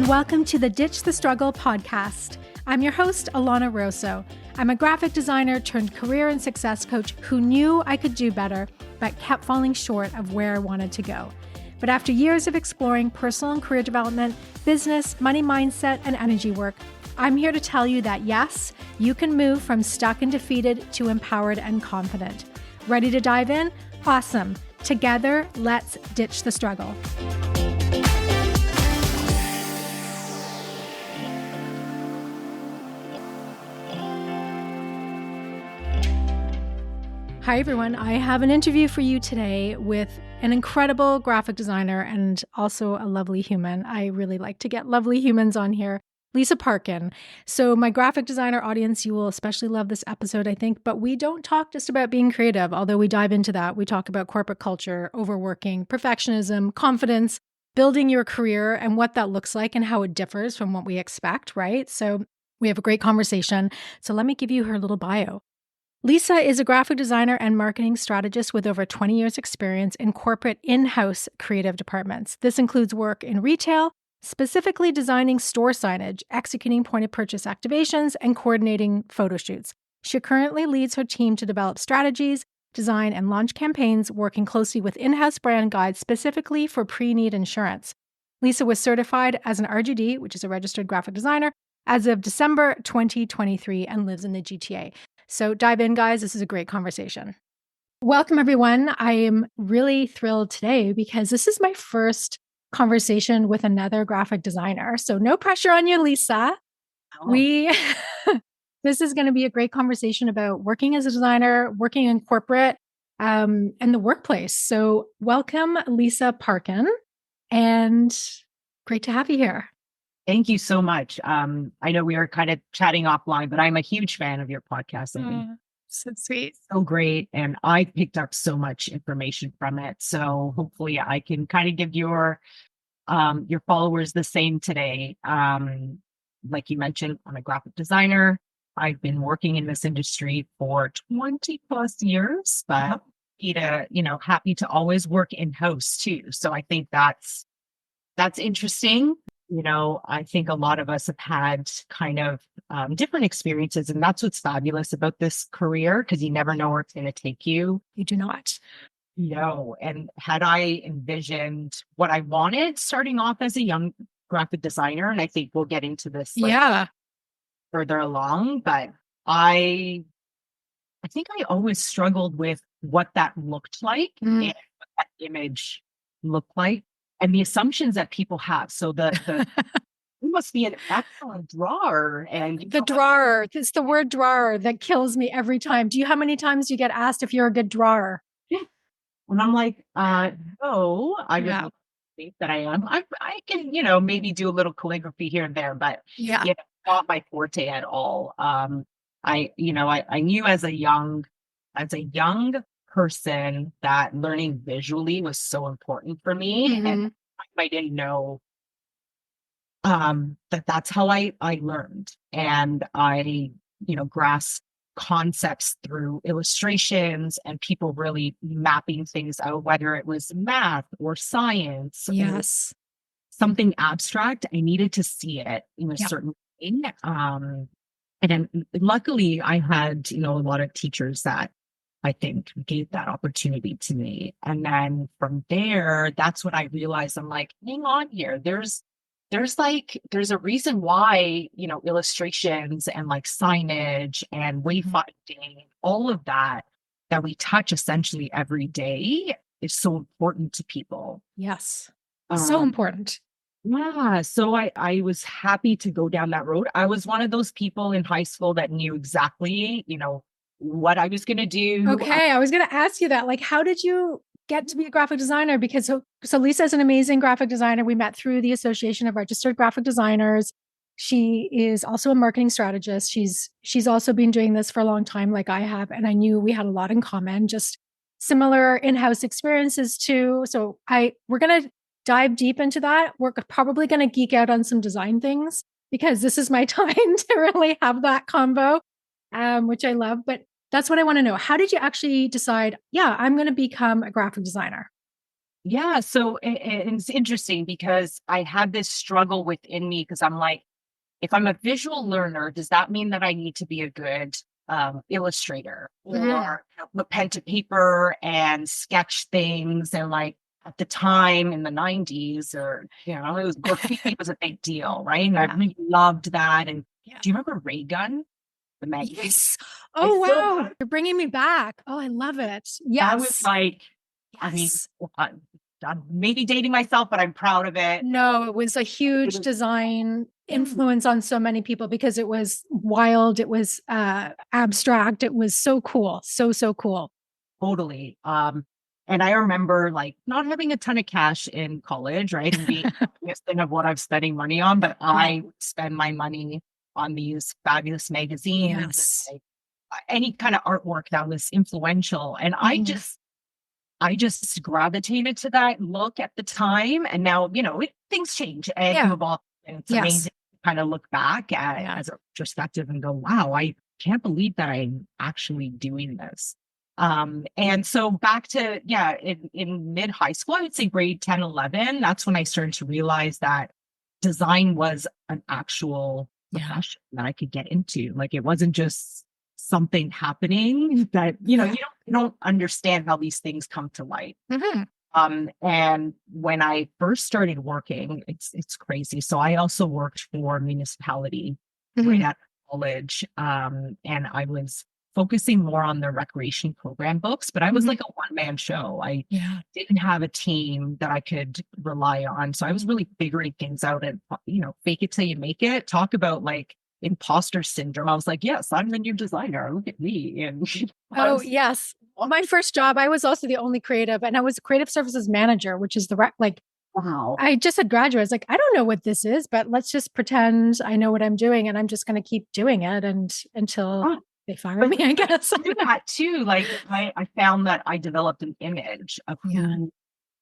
Welcome to the Ditch the Struggle podcast. I'm your host, Alana Rosso. I'm a graphic designer turned career and success coach who knew I could do better, but kept falling short of where I wanted to go. But after years of exploring personal and career development, business, money mindset, and energy work, I'm here to tell you that yes, you can move from stuck and defeated to empowered and confident. Ready to dive in? Awesome. Together, let's ditch the struggle. Hi, everyone. I have an interview for you today with an incredible graphic designer and also a lovely human. I really like to get lovely humans on here. Lisa Parkyn. So my graphic designer audience, you will especially love this episode, I think, but we don't talk just about being creative, although we dive into that. We talk about corporate culture, overworking, perfectionism, confidence, building your career and what that looks like and how it differs from what we expect, right? So we have a great conversation. So let me give you her little bio. Lisa is a graphic designer and marketing strategist with over 20 years experience in corporate in-house creative departments. This includes work in retail, specifically designing store signage, executing point-of-purchase activations, and coordinating photo shoots. She currently leads her team to develop strategies, design, and launch campaigns, working closely with in-house brand guides specifically for pre-need insurance. Lisa was certified as an RGD, which is a registered graphic designer, as of December 2023 and lives in the GTA. So dive in, guys. This is a great conversation. Welcome, everyone. I am really thrilled today because this is my first conversation with another graphic designer. So no pressure on you, Lisa. This is going to be a great conversation about working as a designer, working in corporate, and the workplace. So welcome, Lisa Parkyn, and great to have you here. Thank you so much. I know we were kind of chatting offline, but I'm a huge fan of your podcast. I think so sweet. So great. And I picked up so much information from it. So hopefully I can kind of give your followers the same today. Like you mentioned, I'm a graphic designer. I've been working in this industry for 20 plus years, but happy to always work in-house too. So I think that's interesting. I think a lot of us have had kind of different experiences, and that's what's fabulous about this career, because you never know where it's going to take you. You do not. And had I envisioned what I wanted starting off as a young graphic designer, and I think we'll get into this further along, but I think I always struggled with what that looked like and what that image looked like. And the assumptions that people have. So the you must be an excellent drawer. And the drawer, it's the word drawer that kills me every time. How many times you get asked if you're a good drawer? Yeah. And I'm like, no, I don't think that I am. I can, maybe do a little calligraphy here and there, but not my forte at all. I knew as a young person that learning visually was so important for me. Mm-hmm. And I didn't know that's how I learned. And I, grasped concepts through illustrations and people really mapping things out, whether it was math or science. Yes. Or something abstract. I needed to see it in a certain way. And then luckily I had, a lot of teachers that I think gave that opportunity to me. And then from there, that's when I realized, I'm like, hang on here. There's a reason why, illustrations and like signage and wayfinding, all of that we touch essentially every day is so important to people. Yes. So important. Yeah. So I was happy to go down that road. I was one of those people in high school that knew exactly, what I was going to do. Okay. I was going to ask you that. Like, how did you get to be a graphic designer? Because so Lisa is an amazing graphic designer. We met through the Association of Registered Graphic Designers. She is also a marketing strategist. She's also been doing this for a long time, like I have. And I knew we had a lot in common, just similar in-house experiences too. So we're going to dive deep into that. We're probably going to geek out on some design things because this is my time to really have that combo, which I love. But that's what I want to know. How did you actually decide, I'm going to become a graphic designer? Yeah. So it's interesting because I had this struggle within me because I'm like, if I'm a visual learner, does that mean that I need to be a good illustrator Mhm. or put pen to paper and sketch things? And like at the time in the 90s, or, it was graffiti was a big deal, right? And I Yeah. really loved that. And Yeah. do you remember Ray Gun, the magazine? Yes. I Oh, still wow. have You're bringing me back. Oh, I love it. that was Yes. like, I mean, Yes. I, I'm maybe dating myself, but I'm proud of it. No, it was a It huge was design yeah, influence on so many people because it was wild, it was, abstract, it was so cool. So, so cool. totally. And I remember like not having a ton of cash in college, right? And being cognizant of what I'm spending money on, but Yeah. I would spend my money on these fabulous magazines and Yes. like any kind of artwork that was influential. And Mhm. I just gravitated to that look at the time. And now, things change and you Yeah. evolve. And it's amazing Yes. to kind of look back at Yeah. as a retrospective and go, wow, I can't believe that I'm actually doing this. And so back to, yeah, in mid high school, I would say grade 10, 11, that's when I started to realize that design was an actual Yeah. profession that I could get into. Like it wasn't just something happening that, Yeah. you don't understand how these things come to light. Mhm. And when I first started working, it's crazy. So I also worked for a municipality right Mhm. out of college. And I was focusing more on the recreation program books, but I was Mhm. like a one-man show. I Yeah. didn't have a team that I could rely on. So I was really figuring things out and, fake it till you make it. Talk about like imposter syndrome. I was like, yes, I'm the new designer. Look at me. And I Oh, was, yes. My first job, I was also the only creative, and I was a creative services manager, which is like, wow. I just had graduated. I was like, I don't know what this is, but let's just pretend I know what I'm doing, and I'm just going to keep doing it and until they fire But me, I guess. through that too, like I found that I developed an image of Yeah. who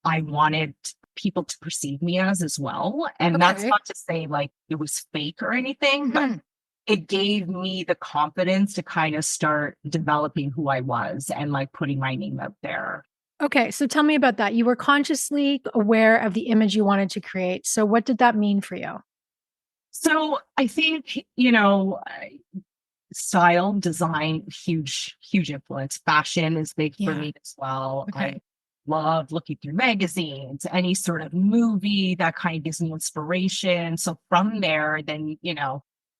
I wanted people to perceive me as well. And that's Okay. not to say like it was fake or anything, but Mhm. it gave me the confidence to kind of start developing who I was and like putting my name out there. Okay, so tell me about that. You were consciously aware of the image you wanted to create. So what did that mean for you? So I think, style, design, huge influence. Fashion is big for Yeah. me as well. I Okay. love looking through magazines, any sort of movie that kind of gives me inspiration. So from there, then,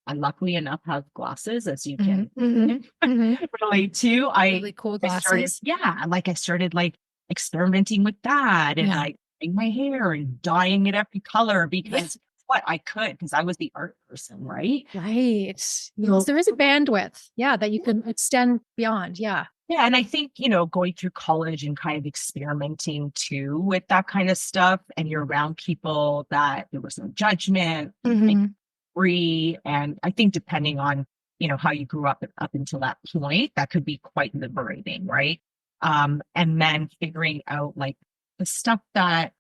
I luckily enough have glasses, as you Mhm. can Mhm. Mhm. relate to. Really cool I started, glasses. yeah, like I started like experimenting with that and Yeah. like doing my hair and dyeing it every color Yeah. because what I could, because I was the art person, right? Right. Yes, So there is a bandwidth. Yeah, that you can extend beyond. Yeah. yeah, and I think, going through college and kind of experimenting too with that kind of stuff, and you're around people that there was no judgment, and Mhm. free. And I think depending on, how you grew up until that point, that could be quite liberating, right? And then figuring out like the stuff that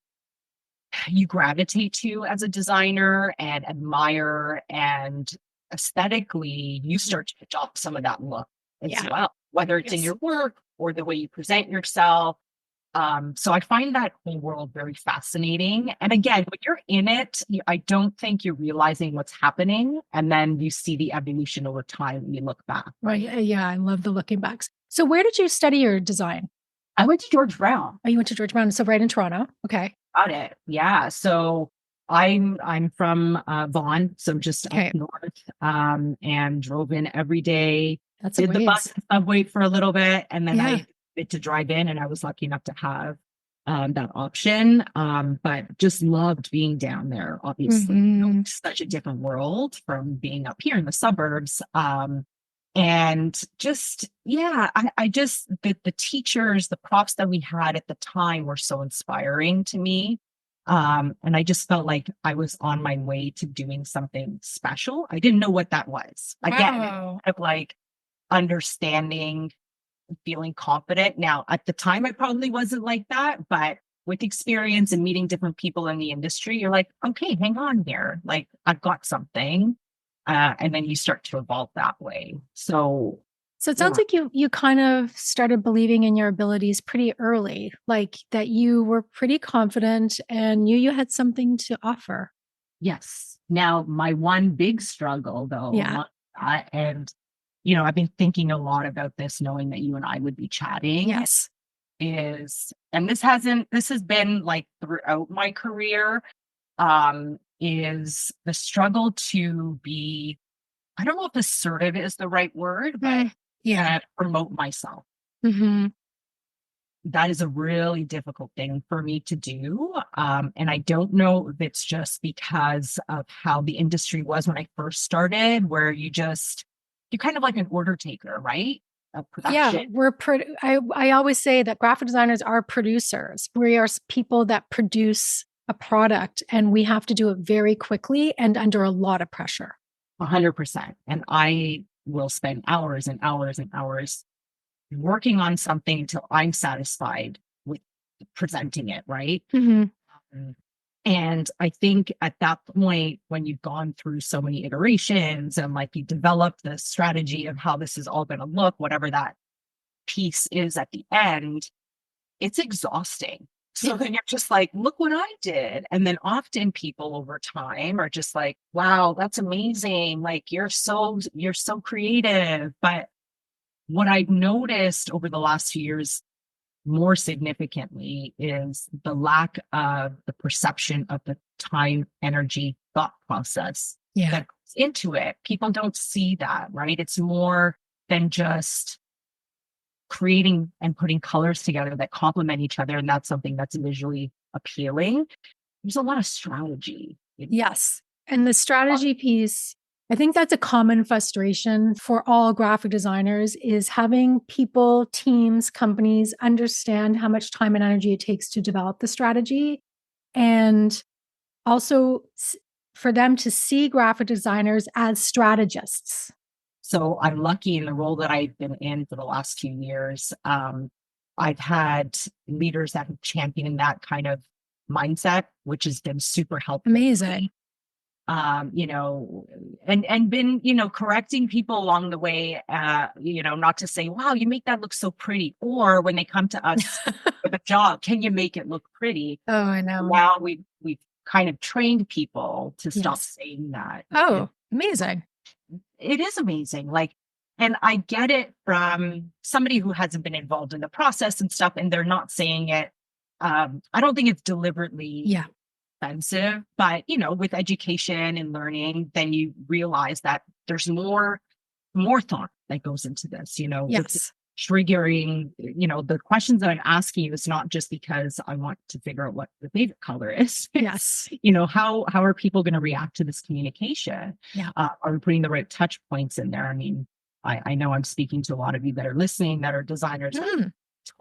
you gravitate to as a designer and admire and aesthetically you Mhm. start to adopt some of that look as Yeah. well, whether it's in Yes. your work or the way you present yourself. So I find that whole world very fascinating. And again, when you're in it, I don't think you're realizing what's happening. And then you see the evolution over time and you look back, Right. right? Yeah, I love the looking backs. So where did you study your design? I went to George Brown. Oh, you went to George Brown, so right in Toronto. Okay. Got it. Yeah. So I'm from Vaughan, so just up Okay. north, and drove in every day, That's a did the bus ways. and subway for a little bit, and then Yeah. I get to drive in, and I was lucky enough to have that option. But just loved being down there, obviously. Mhm. Such a different world from being up here in the suburbs. And just, yeah, I just, the teachers, the profs that we had at the time were so inspiring to me. And I just felt like I was on my way to doing something special. I didn't know what that was. Again, kind Wow. of like understanding, feeling confident. Now, at the time, I probably wasn't like that, but with experience and meeting different people in the industry, you're like, okay, hang on here. Like, I've got something. And then you start to evolve that way. So So it sounds Yeah. like you kind of started believing in your abilities pretty early, like that you were pretty confident and knew you had something to offer. Yes. Now, my one big struggle, though, Yeah. and I've been thinking a lot about this, knowing that you and I would be chatting, Yes. and this has been like throughout my career, is the struggle to be, I don't know if assertive is the right word, but Yeah. promote myself. Hmm. That is a really difficult thing for me to do. And I don't know if it's just because of how the industry was when I first started, where you're kind of like an order taker, right? A Yeah, production. I always say that graphic designers are producers. We are people that produce a product and we have to do it very quickly and under a lot of pressure. 100%. And I will spend hours and hours and hours working on something until I'm satisfied with presenting it, right? Hmm. Mm. And I think at that point, when you've gone through so many iterations and like you develop the strategy of how this is all going to look, whatever that piece is at the end, it's exhausting. Yeah. So then you're just like, look what I did. And then often people over time are just like, wow, that's amazing. Like you're so creative. But what I've noticed over the last few years more significantly is the lack of the perception of the time, energy, thought process Yeah. that goes into it. People don't see that, right? It's more than just creating and putting colors together that complement each other. And that's something that's visually appealing. There's a lot of strategy. Yes. And the strategy piece, I think that's a common frustration for all graphic designers is having people, teams, companies understand how much time and energy it takes to develop the strategy. And also for them to see graphic designers as strategists. So I'm lucky in the role that I've been in for the last 2 years. I've had leaders that have championed that kind of mindset, which has been super helpful. Amazing. You know, and been, correcting people along the way, not to say, wow, you make that look so pretty. Or when they come to us with a job, can you make it look pretty? Oh, I know. Now we've kind of trained people to stop Yes. saying that. Oh, amazing. It is amazing. Like, and I get it from somebody who hasn't been involved in the process and stuff, and they're not saying it. I don't think it's deliberately Yeah. offensive, but with education and learning, then you realize that there's more thought that goes into this, with Yes. triggering, the questions that I'm asking you is not just because I want to figure out what the favorite color is. Yes. How are people going to react to this communication? Yeah. Are we putting the right touch points in there? I mean, I know I'm speaking to a lot of you that are listening that are designers. I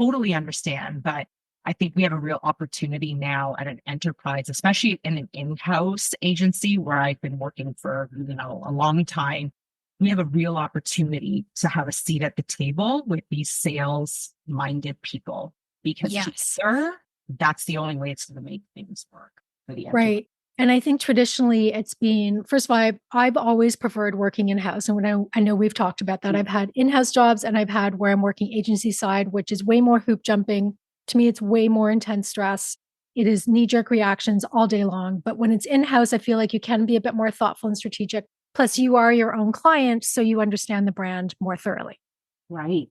totally understand, but I think we have a real opportunity now at an enterprise, especially in an in-house agency where I've been working for, a long time. We have a real opportunity to have a seat at the table with these sales-minded people because Yes. together, that's the only way it's going to make things work for the enterprise. Right. And I think traditionally it's been, first of all, I've always preferred working in-house. And when I know we've talked about that, I've had in-house jobs and I've had where I'm working agency side, which is way more hoop jumping. To me, it's way more intense stress. It is knee-jerk reactions all day long. But when it's in-house, I feel like you can be a bit more thoughtful and strategic. Plus, you are your own client, so you understand the brand more thoroughly. Right.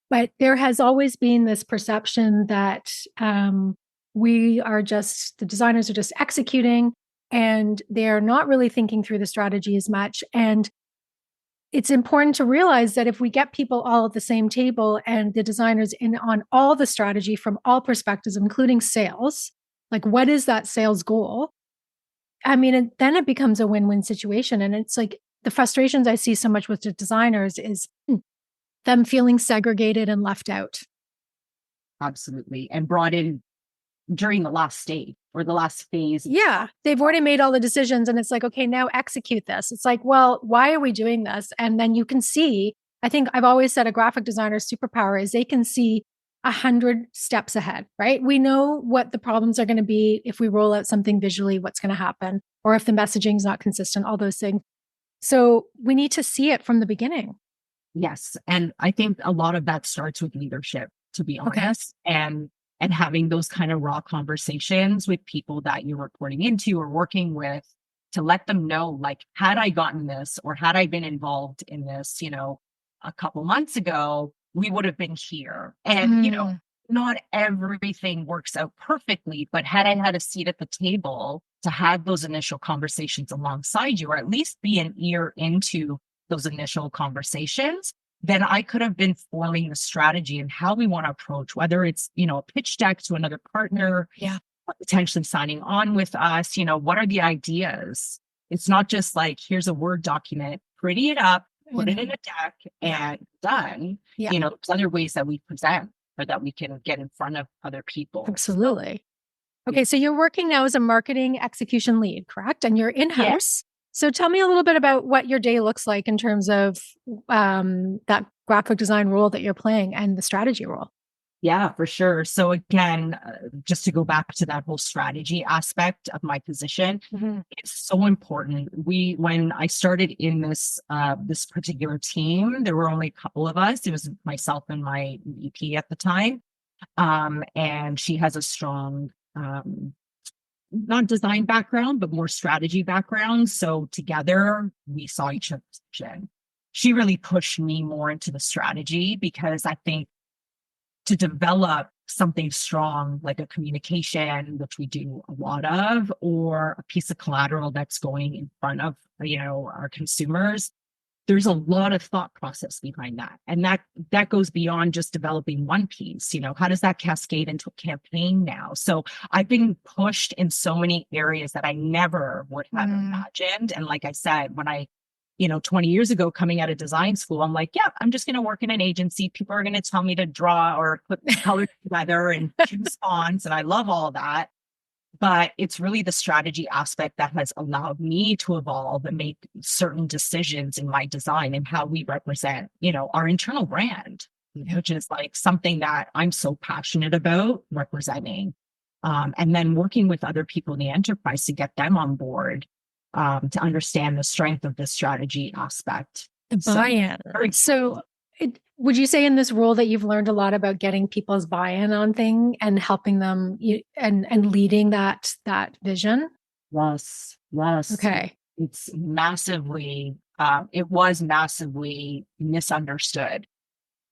But there has always been this perception that the designers are just executing and they're not really thinking through the strategy as much. And it's important to realize that if we get people all at the same table and the designers in on all the strategy from all perspectives, including sales, like what is that sales goal? I mean, and then it becomes a win-win situation. And it's like the frustrations I see so much with the designers is them feeling segregated and left out. Absolutely. And brought in during the last stage or the last phase. Yeah, they've already made all the decisions and it's like, okay, now execute this. It's like, well, why are we doing this? And then you can see, I think I've always said a graphic designer's superpower is they can see 100 steps ahead, right? We know what the problems are going to be if we roll out something visually, what's going to happen, or if the messaging is not consistent, all those things. So we need to see it from the beginning. Yes. And I think a lot of that starts with leadership, to be Okay. honest, and having those kind of raw conversations with people that you're reporting into or working with to let them know, like, had I gotten this or had I been involved in this, a couple months ago, we would have been here. And, Mm, not everything works out perfectly, but had I had a seat at the table to have those initial conversations alongside you, or at least be an ear into those initial conversations, then I could have been forming the strategy and how we want to approach, whether it's, a pitch deck to another partner, yeah. potentially signing on with us, what are the ideas? It's not just like, here's a Word document, pretty it up, put it in a deck Yeah. and done. Yeah. There's other ways that we present or that we can get in front of other people. So, Absolutely. yeah. Okay, so you're working now as a marketing execution lead, correct? And you're Yeah. in-house. So tell me a little bit about what your day looks like in terms of that graphic design role that you're playing and the strategy role. Yeah, for sure. So again, just to go back to that whole strategy aspect of my position, Mhm. it's so important. When I started in this particular team, there were only a couple of us. It was myself and my EP at the time, and she has a strong, not design background, but more strategy background. So together, we saw each other's vision. She really pushed me more into the strategy because I think to develop something strong like a communication, which we do a lot of, or a piece of collateral that's going in front of, our consumers, there's a lot of thought process behind that. And that goes beyond just developing one piece. How does that cascade into a campaign now? So I've been pushed in so many areas that I never would have Mm, imagined. And like I said, when 20 years ago coming out of design school, I'm like, yeah, I'm just going to work in an agency. People are going to tell me to draw or put colors together and choose fonts. And I love all that. But it's really the strategy aspect that has allowed me to evolve and make certain decisions in my design and how we represent, our internal brand, yeah. which is like something that I'm so passionate about representing. And then working with other people in the enterprise to get them on board, to understand the strength of the strategy aspect. The So, buy-in. very, So would you say in this role that you've learned a lot about getting people's buy-in on thing and helping them and leading that vision? yes, yes. Okay. It was massively misunderstood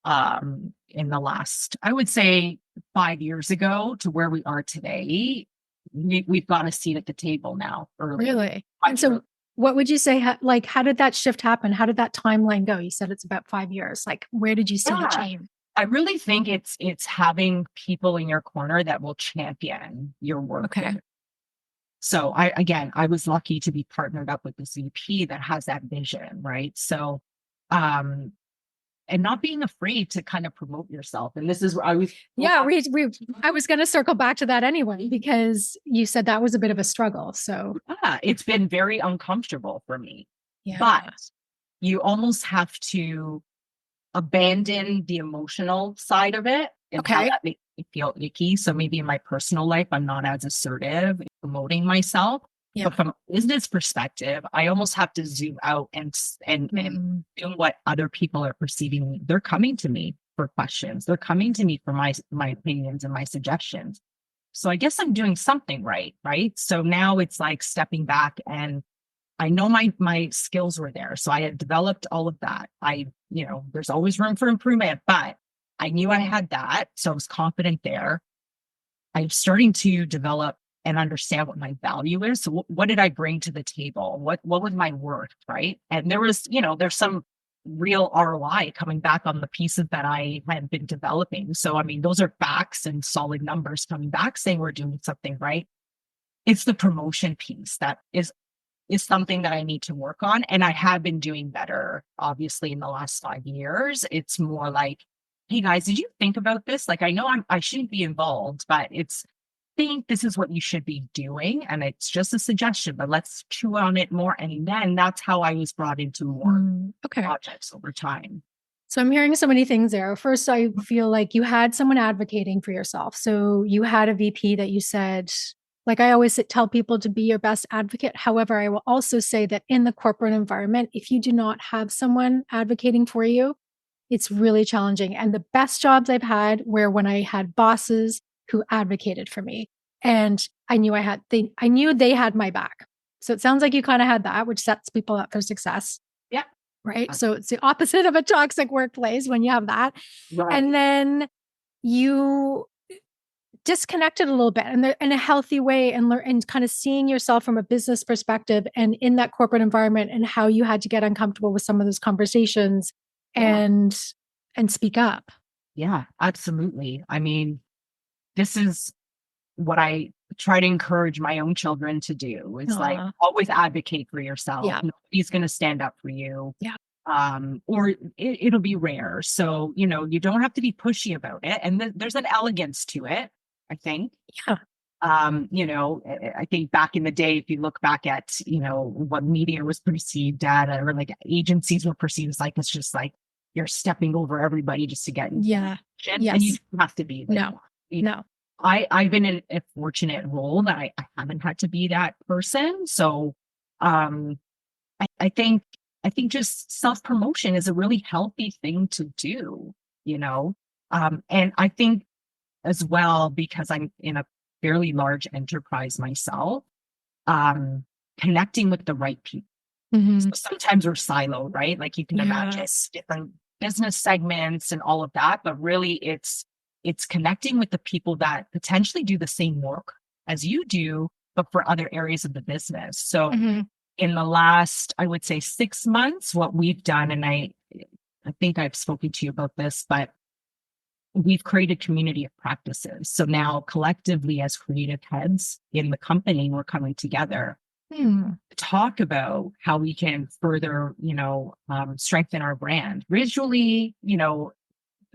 in the last, I would say, 5 years ago to where we are today. We've got a seat at the table now early. Really? And Much early. so what would you say, like, how did that shift happen? How did that timeline go? You said it's about 5 years. Like, where did you see the Yeah. change? I really think it's having people in your corner that will champion your work Okay. there. So I was lucky to be partnered up with this VP that has that vision, right? So, um, and not being afraid to kind of promote yourself. And this is where I was, Yeah, I was going to circle back to that anyway because you said that was a bit of a struggle. So, yeah, it's been very uncomfortable for me, but yeah. you almost have to abandon the emotional side of it and how Okay. that makes me feel icky. So maybe in my personal life, I'm not as assertive in promoting myself. Yeah. But from a business perspective, I almost have to zoom out and Mm, do what other people are perceiving me. They're coming to me for questions. They're coming to me for my opinions and my suggestions. So I guess I'm doing something right, right? So now it's like stepping back, and I know my skills were there. So I had developed all of that. There's always room for improvement, but I knew I had that. So I was confident there. I'm starting to develop and understand what my value is. So what did I bring to the table? What was my worth, right? And there's some real ROI coming back on the pieces that I had been developing. So I mean, those are facts and solid numbers coming back saying we're doing something right. It's the promotion piece that is something that I need to work on. And I have been doing better, obviously, in the last 5 years. It's more like, hey guys, did you think about this? Like, I know I shouldn't be involved, but think this is what you should be doing. And it's just a suggestion, but let's chew on it more. And then that's how I was brought into more okay. projects over time. So I'm hearing so many things there. First, I feel like you had someone advocating for yourself. So you had a VP that you said, like I always tell people to be your best advocate. However, I will also say that in the corporate environment, if you do not have someone advocating for you, It's really challenging. And the best jobs I've had were when I had bosses who advocated for me. And I knew I knew they had my back. So it sounds like you kind of had that, which sets people up for success. Yeah. Right. So it's the opposite of a toxic workplace when you have that. Right. And then you disconnected a little bit and in a healthy way and learn and kind of seeing yourself from a business perspective and in that corporate environment and how you had to get uncomfortable with some of those conversations and speak up. Yeah, absolutely. I mean, this is what I try to encourage my own children to do. It's like Aw. always advocate for yourself. Yeah. Nobody's going to stand up for you. Yeah. Or it'll be rare. So, you don't have to be pushy about it. And there's an elegance to it, I think. Yeah. I think back in the day, if you look back at, what media was perceived at, or like agencies were perceived as like, it's just like you're stepping over everybody just to get Yeah. information. And you Yes. don't have to be. Like, No. you No. I've been in a fortunate role that I haven't had to be that person. So um, I think just self-promotion is a really healthy thing to do, you know. And I think as well, because I'm in a fairly large enterprise myself, connecting with the right people. So Mhm. sometimes we're siloed, right? Like you can imagine Yes. different business segments and all of that, but really it's connecting with the people that potentially do the same work as you do, but for other areas of the business. So Mhm. in the last, I would say 6 months, what we've done, and I think I've spoken to you about this, but we've created community of practices. So now collectively as creative heads in the company, we're coming together Hmm. to talk about how we can further, strengthen our brand visually,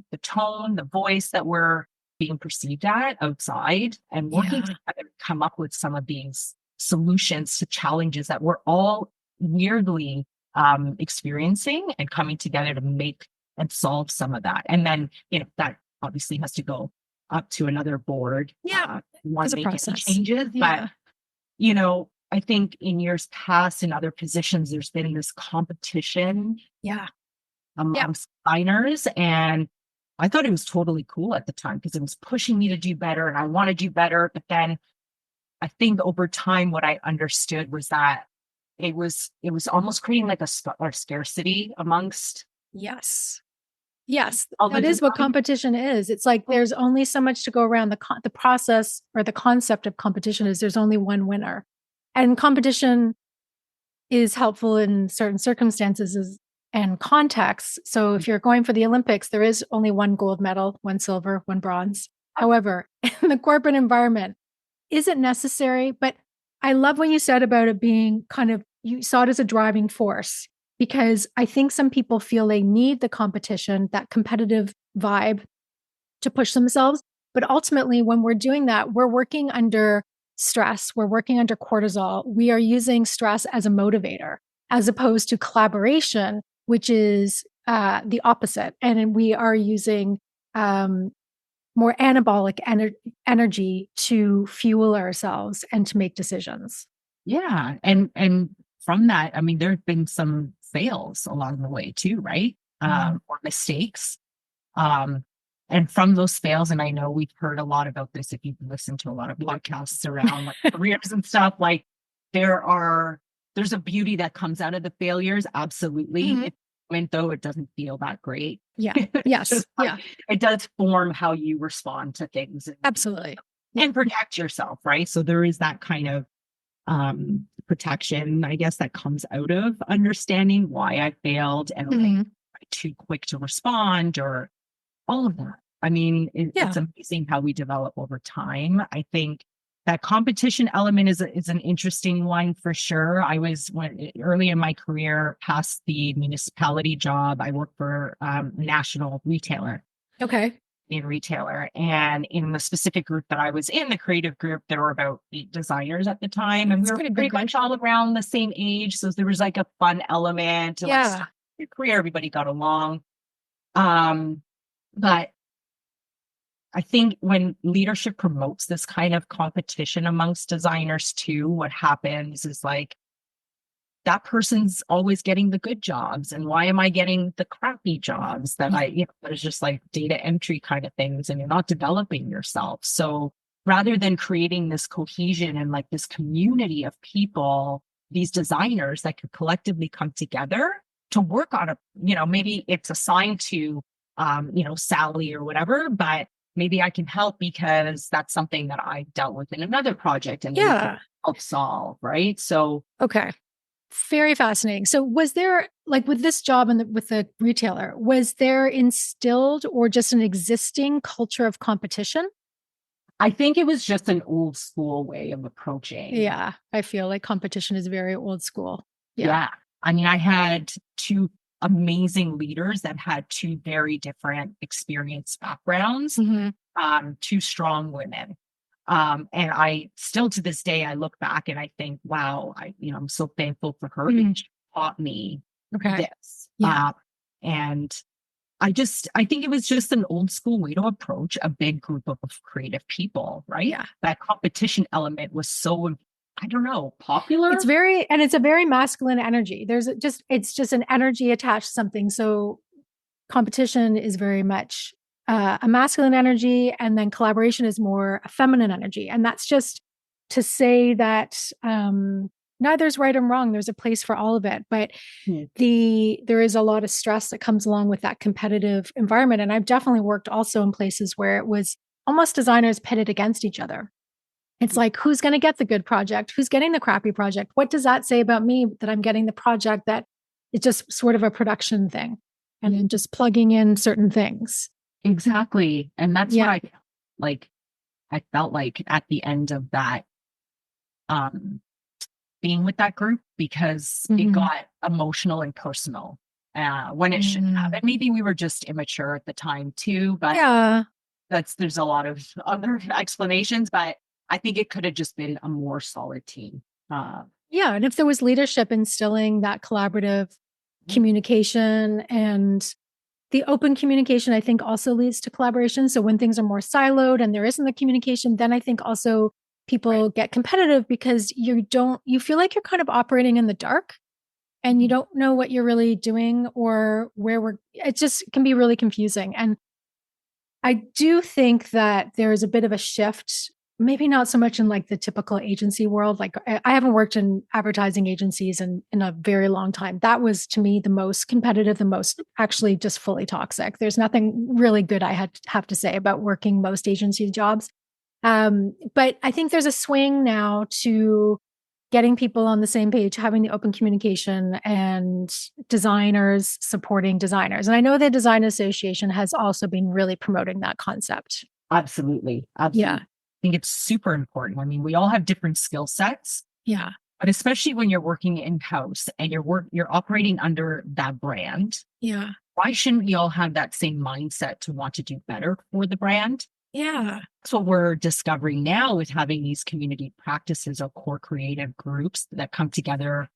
the tone, the voice that we're being perceived at outside, and working Yeah. together to come up with some of these solutions to challenges that we're all weirdly experiencing, and coming together to make and solve some of that. And then, that obviously has to go up to another board. Yeah. Want There's to a make any process. changes, but Yeah. I think in years past in other positions, there's been this competition Yeah. Yeah. amongst designers. And I thought it was totally cool at the time because it was pushing me to do better and I want to do better. But then I think over time, what I understood was that it was almost creating like a scarcity amongst Yes. Yes, all the that is what design. competition is. It's like there's only so much to go around. The process or the concept of competition is there's only one winner. And competition is helpful in certain circumstances and contexts. So if you're going for the Olympics, there is only one gold medal, one silver, one bronze. However, in the corporate environment, isn't necessary, but I love what you said about it being kind of, you saw it as a driving force, because I think some people feel they need the competition, that competitive vibe to push themselves. But ultimately, when we're doing that, we're working under stress, we're working under cortisol. We are using stress as a motivator, as opposed to collaboration, which is the opposite. And we are using um, more anabolic energy to fuel ourselves and to make decisions. Yeah. And from that, I mean, there have been some fails along the way too, right? Mhm. Or mistakes. Um, and from those fails, and I know we've heard a lot about this if you've listened to a lot of podcasts around like careers and stuff, like there's a beauty that comes out of the failures. Absolutely. Mhm. Even though it doesn't feel that great. Yeah. It's Yes. just like Yeah. it does form how you respond to things, Absolutely. Yeah. and protect yourself, right? So there is that kind of protection, I guess, that comes out of understanding why I failed and like Mhm. too quick to respond or all of that. I mean, Yeah. it's amazing how we develop over time. I think that competition element is an interesting one for sure. I was early in my career, past the municipality job, I worked for a national retailer. Okay. In retailer, and in the specific group that I was in, the creative group, there were about 8 designers at the time, and we It's were pretty big pretty group. much all around the same age. So there was like a fun element to like Yeah. start your career. Everybody got along. Um, but I think when leadership promotes this kind of competition amongst designers too, what happens is like that person's always getting the good jobs, and why am I getting the crappy jobs that it's just like data entry kind of things, and you're not developing yourself. So rather than creating this cohesion and like this community of people, these designers that could collectively come together to work on maybe it's assigned to, Sally or whatever, but maybe I can help because that's something that I dealt with in another project and we can help solve, right? So, okay. Very fascinating. So was there, like with this job and with the retailer, was there instilled or just an existing culture of competition? I think it was just an old school way of approaching. Yeah, I feel like competition is very old school. Yeah. I mean, I had two amazing leaders that had two very different experience backgrounds, two strong women. And I still to this day, I look back and I think, wow, I'm so thankful for her because she taught me this. And I think it was just an old school way to approach a big group of creative people, right? Yeah. That competition element was so, I don't know, popular. It's a very masculine energy. It's just an energy attached to something. So competition is very much a masculine energy, and then collaboration is more a feminine energy. And that's just to say that neither's right and wrong. There's a place for all of it, but there is a lot of stress that comes along with that competitive environment. And I've definitely worked also in places where it was almost designers pitted against each other. It's like, who's going to get the good project? Who's getting the crappy project? What does that say about me that I'm getting the project that it's just sort of a production thing and then just plugging in certain things? Exactly. And that's what I felt like at the end of that, being with that group, because it got emotional and personal when it shouldn't have. And maybe we were just immature at the time too, but there's a lot of other explanations, but I think it could have just been a more solid team. And if there was leadership instilling that collaborative communication, and the open communication, I think also leads to collaboration. So when things are more siloed and there isn't the communication, then I think also people get competitive because you feel like you're kind of operating in the dark and you don't know what you're really doing or it just can be really confusing. And I do think that there is a bit of a shift, maybe not so much in like the typical agency world. Like I haven't worked in advertising agencies in a very long time. That was to me the most competitive, the most actually just fully toxic. There's nothing really good I have to say about working most agency jobs. But I think there's a swing now to getting people on the same page, having the open communication, and designers supporting designers. And I know the Design Association has also been really promoting that concept. Absolutely. Yeah. I think it's super important. I mean, we all have different skill sets. Yeah. But especially when you're working in-house and you're operating under that brand. Yeah. Why shouldn't we all have that same mindset to want to do better for the brand? Yeah. That's what we're discovering now with having these community practices or core creative groups that come together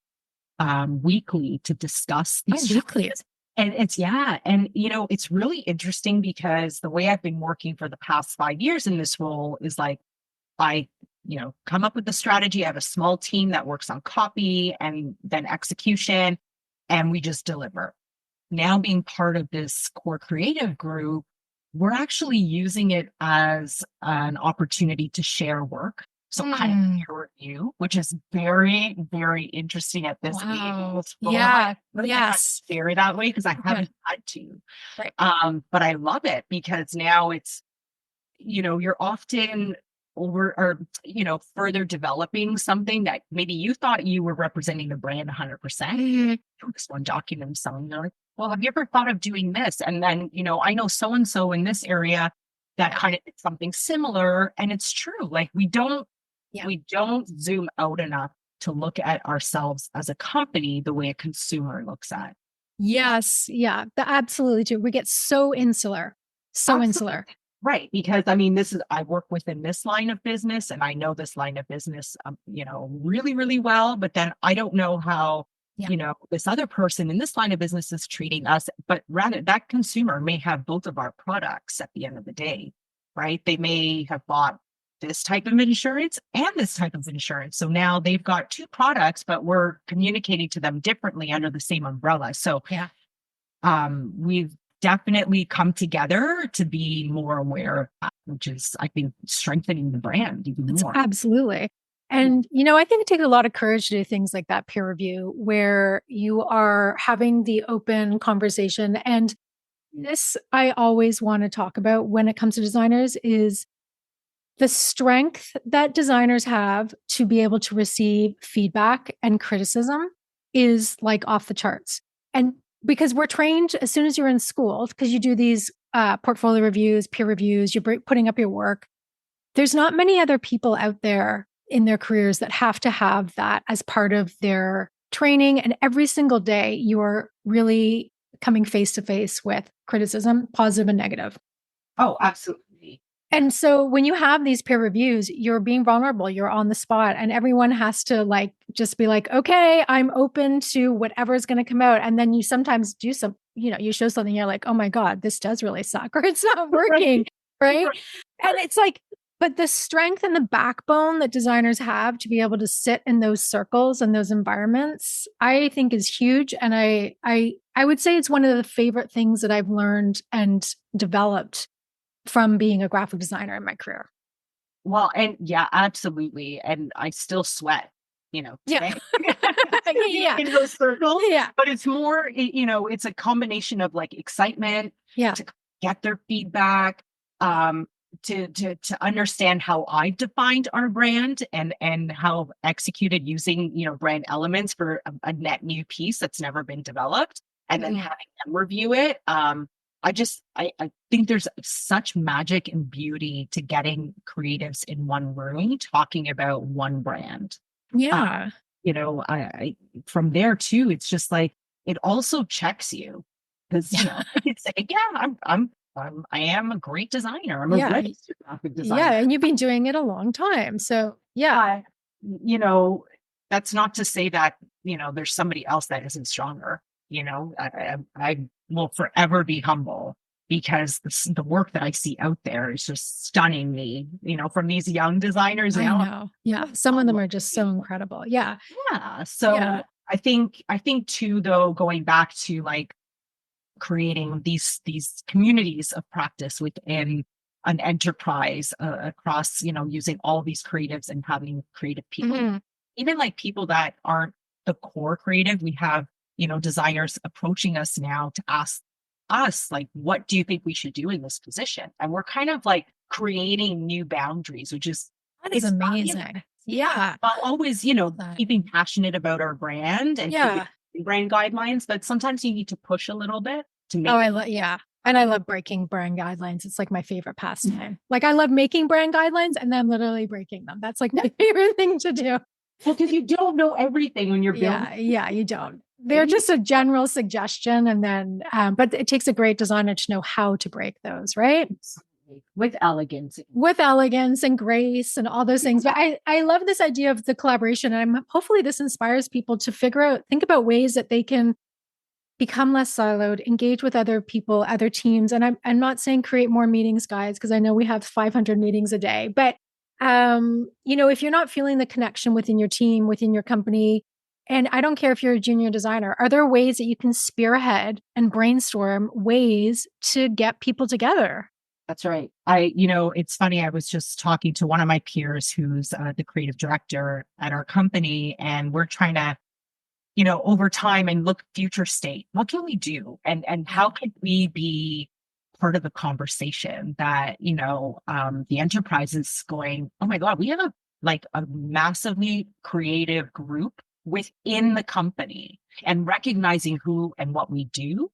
weekly to discuss these. Weekly. And it's really interesting because the way I've been working for the past 5 years in this role is like, I come up with the strategy. I have a small team that works on copy and then execution, and we just deliver. Now being part of this core creative group, we're actually using it as an opportunity to share work. So kind of peer review, which is very, very interesting at this age. Yeah. Yes. Share it that way because I haven't had to. Right. But I love it because now it's, you're often further developing something that maybe you thought you were representing the brand 100%. This one document selling, they're like, well, have you ever thought of doing this? And then, I know so-and-so in this area that kind of did something similar. And it's true. Like we don't zoom out enough to look at ourselves as a company the way a consumer looks at. Yes. Yeah. Absolutely true. We get so insular. Insular. Right. Because I work within this line of business and I know this line of business, really, really well, but then I don't know how, this other person in this line of business is treating us, but rather that consumer may have both of our products at the end of the day, right? They may have bought this type of insurance and this type of insurance. So now they've got two products, but we're communicating to them differently under the same umbrella. So Yeah. We've definitely come together to be more aware of that, which is, I think, strengthening the brand even It's more. absolutely. And, I think it takes a lot of courage to do things like that peer review where you are having the open conversation. And this I always want to talk about when it comes to designers is the strength that designers have to be able to receive feedback and criticism is like off the charts. And because we're trained as soon as you're in school, because you do these portfolio reviews, peer reviews, you're putting up your work. There's not many other people out there in their careers that have to have that as part of their training. And every single day, you are really coming face to face with criticism, positive and negative. Oh, absolutely. And so when you have these peer reviews, you're being vulnerable, you're on the spot, and everyone has to just be like, okay, I'm open to whatever is going to come out. And then you sometimes do you show something, you're like, oh my God, this does really suck, or it's not working. Right. And it's like, but the strength and the backbone that designers have to be able to sit in those circles and those environments, I think is huge. And I would say it's one of the favorite things that I've learned and developed from being a graphic designer in my career. Well, and yeah, absolutely. And I still sweat, today. Yeah. In those circles. Yeah. But it's more, it's a combination of like excitement to get their feedback, to understand how I defined our brand and how executed using, brand elements for a net new piece that's never been developed, and then having them review it. I think there's such magic and beauty to getting creatives in one room talking about one brand. Yeah. I from there too, it's just like, it also checks you because, it's like, yeah, I am a great designer. I'm a registered graphic designer. Yeah. And you've been doing it a long time. So yeah. That's not to say that, there's somebody else that isn't stronger. I will forever be humble because the work that I see out there is just stunning me, from these young designers. I know. Yeah. Some of them are just so incredible. Yeah. Yeah. So I think too, though, going back to like creating these communities of practice within an enterprise across, using all these creatives and having creative people, even like people that aren't the core creative. We have, designers approaching us now to ask us, like, what do you think we should do in this position? And we're kind of like creating new boundaries, which is amazing. But always, keeping passionate about our brand and keeping brand guidelines. But sometimes you need to push a little bit to make. And I love breaking brand guidelines. It's like my favorite pastime. Like I love making brand guidelines and then literally breaking them. That's like my favorite thing to do. Well, because you don't know everything when you're building. Yeah, you don't. They're just a general suggestion. And then, but it takes a great designer to know how to break those, right? With elegance and grace and all those things. But I love this idea of the collaboration. And hopefully this inspires people to think about ways that they can become less siloed, engage with other people, other teams. And I'm not saying create more meetings, guys, because I know we have 500 meetings a day. But, if you're not feeling the connection within your team, within your company, and I don't care if you're a junior designer, are there ways that you can spearhead and brainstorm ways to get people together? That's right. It's funny. I was just talking to one of my peers who's the creative director at our company, and we're trying to, over time and look future state. What can we do? And how can we be part of the conversation that, the enterprise is going, oh my God, we have a massively creative group within the company, and recognizing who and what we do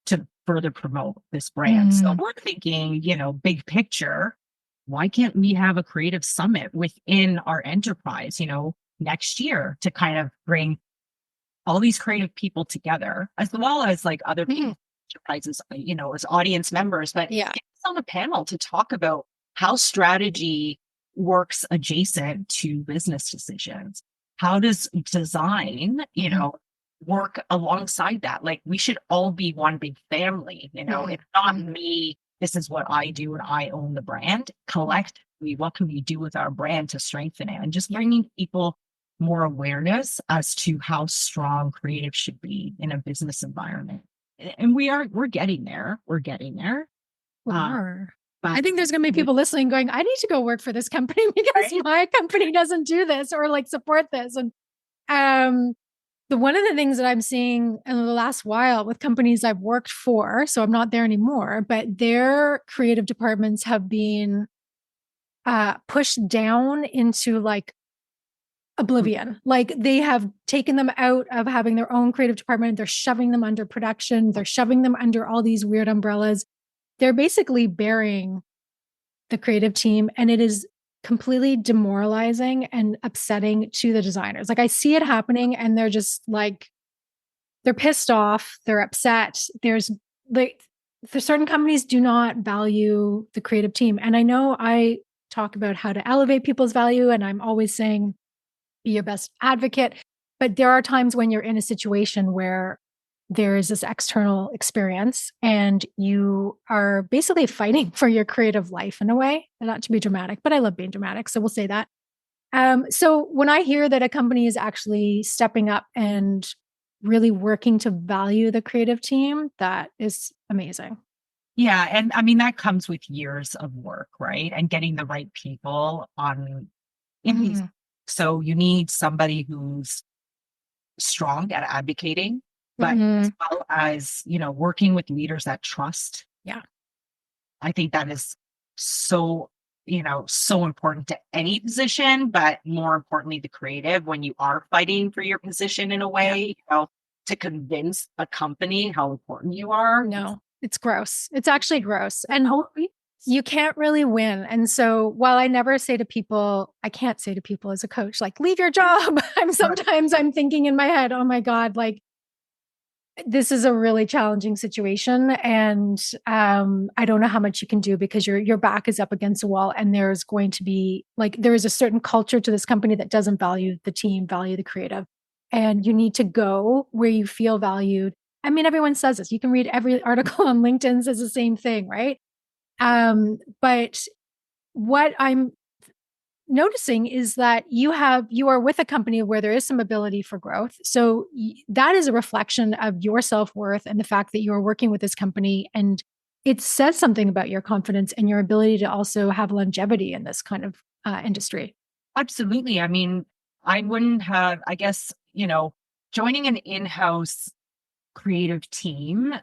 to further promote this brand. So we're thinking, big picture, why can't we have a creative summit within our enterprise, next year, to kind of bring all these creative people together, as well as like other people, enterprises, as audience members, but get us on a panel to talk about how strategy works adjacent to business decisions. How does design, work alongside that? Like, we should all be one big family, it's not me this is what I do and I own the brand. Collectively, what can we do with our brand to strengthen it? And just bringing people more awareness as to how strong creative should be in a business environment. And we're getting there. We're getting there. Sure. But I think there's going to be people listening going, I need to go work for this company because my company doesn't do this or like support this. And one of the things that I'm seeing in the last while with companies I've worked for, so I'm not there anymore, but their creative departments have been pushed down into like oblivion. Like they have taken them out of having their own creative department. They're shoving them under production. They're shoving them under all these weird umbrellas. They're basically burying the creative team, and it is completely demoralizing and upsetting to the designers. Like I see it happening and they're just like, they're pissed off. They're upset. There's certain companies do not value the creative team. And I know I talk about how to elevate people's value, and I'm always saying, be your best advocate. But there are times when you're in a situation where there is this external experience and you are basically fighting for your creative life in a way. Not to be dramatic, but I love being dramatic. So we'll say that. So when I hear that a company is actually stepping up and really working to value the creative team, that is amazing. Yeah. And I mean, that comes with years of work, right? And getting the right people in these. So you need somebody who's strong at advocating, but as well as, working with leaders that trust. Yeah. I think that is so, so important to any position, but more importantly, the creative, when you are fighting for your position in a way, to convince a company how important you are. No, it's gross. It's actually gross. And you can't really win. And so while I never say to people, I can't say to people as a coach, like, leave your job. Sometimes I'm thinking in my head, oh my God, like this is a really challenging situation. And I don't know how much you can do because your back is up against a wall. And there's going to be there is a certain culture to this company that doesn't value the team, value the creative. And you need to go where you feel valued. I mean, everyone says this. You can read every article on LinkedIn says the same thing, right? But what I'm noticing is that you are with a company where there is some ability for growth. So that is a reflection of your self-worth and the fact that you are working with this company, and it says something about your confidence and your ability to also have longevity in this kind of industry. Absolutely. I mean, I wouldn't have, I guess, joining an in-house creative team,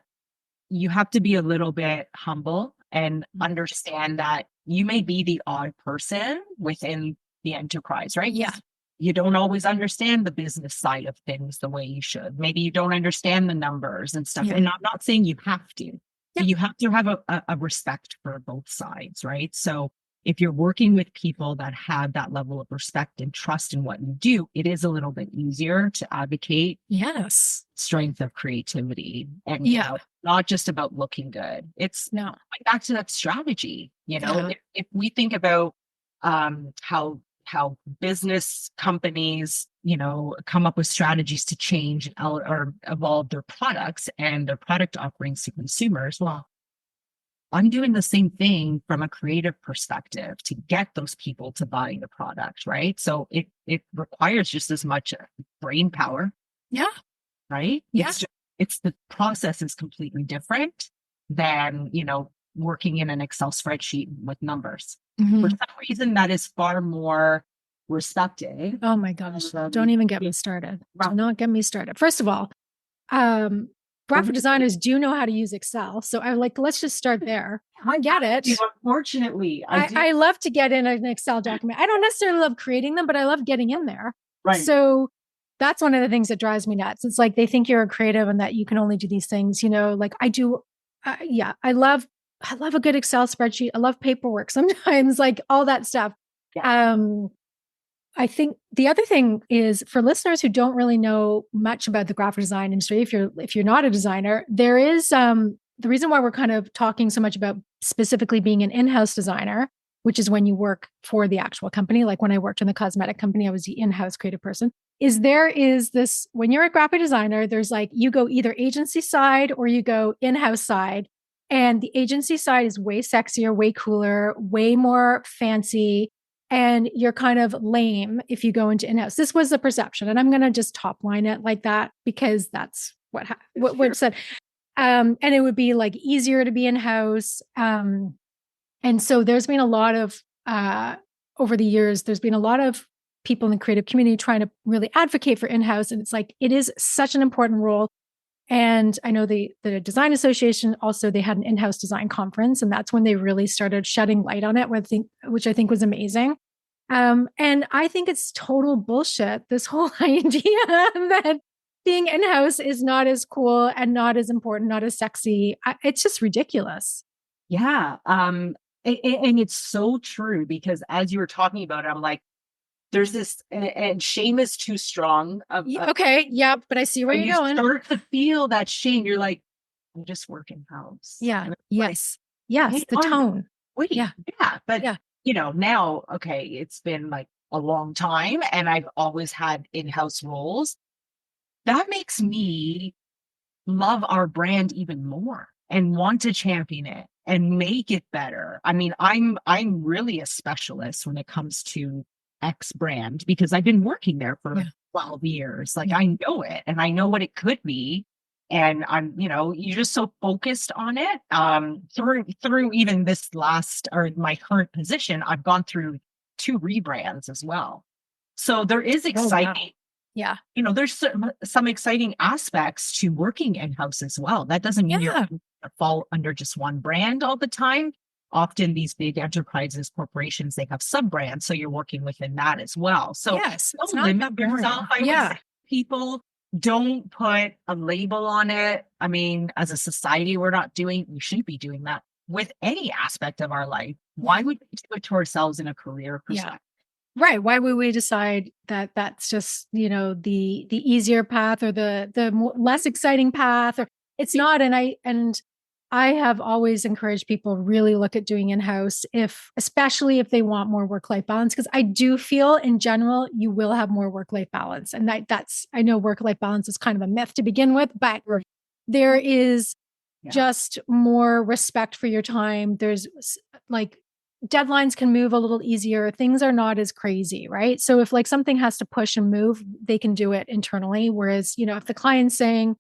you have to be a little bit humble and understand that you may be the odd person within the enterprise, right? Yeah. You don't always understand the business side of things the way you should. Maybe you don't understand the numbers and stuff. Yeah. And I'm not saying you have to, but you have to have a respect for both sides, right? So if you're working with people that have that level of respect and trust in what you do, it is a little bit easier to advocate. Yes. Strength of creativity and not just about looking good. It's back to that strategy. If we think about how business companies, come up with strategies to change or evolve their products and their product offerings to consumers, well, I'm doing the same thing from a creative perspective to get those people to buy the product, right? So it requires just as much brain power. Yeah. Right? Yeah. It's the process is completely different than, working in an Excel spreadsheet with numbers. For some reason, that is far more respected. Oh my gosh. Don't even get me started. Do not get me started. First of all, graphic designers do know how to use Excel. So I'm like, let's just start there. I get it. Unfortunately, I love to get in an Excel document. I don't necessarily love creating them, but I love getting in there. Right. So that's one of the things that drives me nuts. It's like they think you're a creative and that you can only do these things, like I do. I love a good Excel spreadsheet. I love paperwork sometimes, like all that stuff. Yeah. I think the other thing is for listeners who don't really know much about the graphic design industry, if you're not a designer, there is the reason why we're kind of talking so much about specifically being an in-house designer, which is when you work for the actual company. Like when I worked in the cosmetic company, I was the in-house creative person. There is this, when you're a graphic designer, there's like, you go either agency side or you go in-house side. And the agency side is way sexier, way cooler, way more fancy. And you're kind of lame if you go into in-house. This was the perception. And I'm going to just top line it like that because that's what was said. And it would be like easier to be in-house. And so there's been a lot of, over the years, there's been a lot of people in the creative community trying to really advocate for in-house. And it's like, it is such an important role. And I know the Design Association also, they had an in-house design conference, and that's when they really started shedding light on it, which I think was amazing. And I think it's total bullshit, this whole idea that being in-house is not as cool and not as important, not as sexy. It's just ridiculous. Yeah. And it's so true because as you were talking about it, I'm like, there's this, and shame is too strong. Okay. Yeah. But I see where you're going. You start to feel that shame. You're like, I'm just working house. Yeah. Yes. Like, yes. hey, the tone. Wait. Yeah. But, yeah. Now, okay, it's been like a long time and I've always had in-house roles. That makes me love our brand even more and want to champion it and make it better. I mean, I'm really a specialist when it comes to X brand because I've been working there for 12 years. Like I know it and I know what it could be. And I'm, you're just so focused on it. Through even this last or my current position, I've gone through 2 rebrands as well. So there is exciting. Oh, wow. Yeah. There's some exciting aspects to working in-house as well. That doesn't mean you're fall under just one brand all the time. Often these big enterprises, corporations, they have sub-brands. So you're working within that as well. So yes, don't limit yourself. I would say people don't put a label on it. I mean, as a society, we shouldn't be doing that with any aspect of our life. Why would we do it to ourselves in a career perspective? Right. Why would we decide that that's just, the easier path or the less exciting path, or it's not. And I have always encouraged people to really look at doing in-house especially if they want more work-life balance, because I do feel in general, you will have more work-life balance. And I know work-life balance is kind of a myth to begin with, but there is just more respect for your time. There's like, deadlines can move a little easier. Things are not as crazy, right? So if like something has to push and move, they can do it internally. Whereas, if the client's saying,